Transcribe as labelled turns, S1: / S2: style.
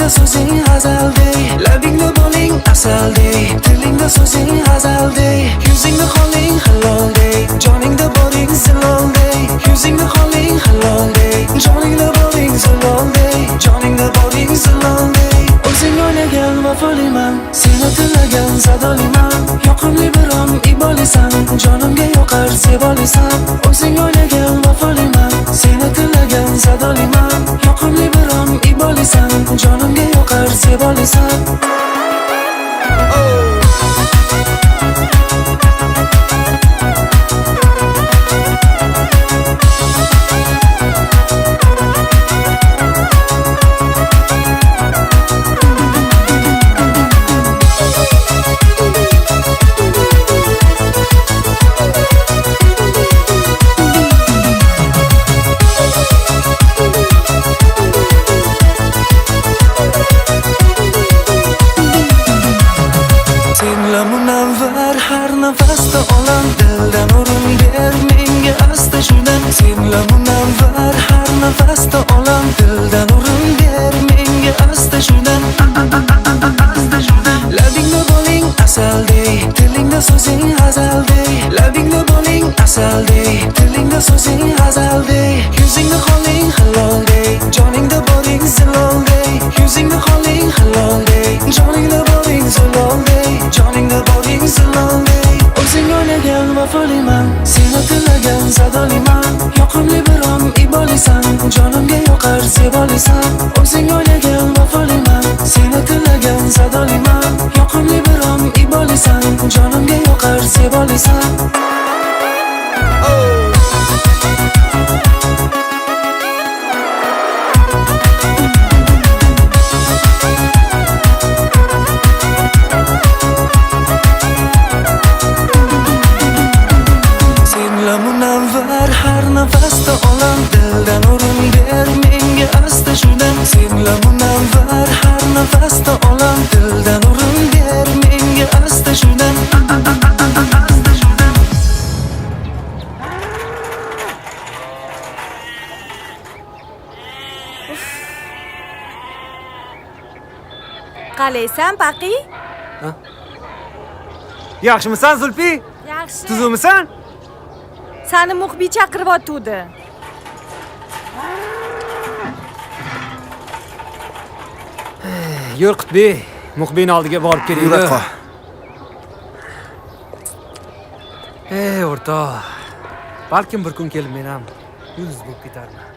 S1: Tilingda so'zing g'azalday, labingda bo'ling asalday. Tilingda so'zing g'azalday, yuzingda holing halolday. Joningda boring zilolday, yuzingda holing halolday. Joningda boring zilolday, joningda boring zilolday. O'zing o'ynagan vafoliman, seni tilagan sadoliman. Yoqimli biron ibolisan, jonimga yoqar sevolisan. O'zing o'ynagan vafoliman, seni tilagan sadoliman. Yoqimli biron ibolisan, jonimga yoqar sevolisan. Munavvar har nafasda olam, dildan o'rin ber menga asta shudan. Senla munavvar har nafasda olam, dildan o'rin ber menga asta shudan. Labingda bo'ling asalday, tilingda so'zing g'azalday. Labingda bo'ling asalday, tilingda so'zing g'azalday. Yuzingda holing halolday, joningda boring zilolday. Yuzingda holing halolday, joningda boring zilolday. Joningda boring zilolday. O'zing o'ynagan vafoliman, seni tilagan sadoliman. Yoqimli biron ibolisan, jonimga yoqar sevolisan. O'zing o'ynagan vafoliman, seni tilagan sadoliman. Yoqimli biron ibolisan, jonimga yoqar sevolisan. Munavvar har nafasda olam, dildan o'rin ber menga asta shudan. Senla munavvar har nafasda olam, dildan o'rin ber menga asta shudan.
S2: Qalaysan, Paqi?
S3: Yaxshimisan, Zulfi?
S2: Yaxshi.
S3: Tuzukmisan?
S2: Seni muxbir chaqiryotdi.
S3: Yur Qutbi, muxbirning oldiga borib keling.
S4: Yuraqa.
S3: O'rtoq. Balkim bir kun kelib men ham yulduz bo'lib ketarman.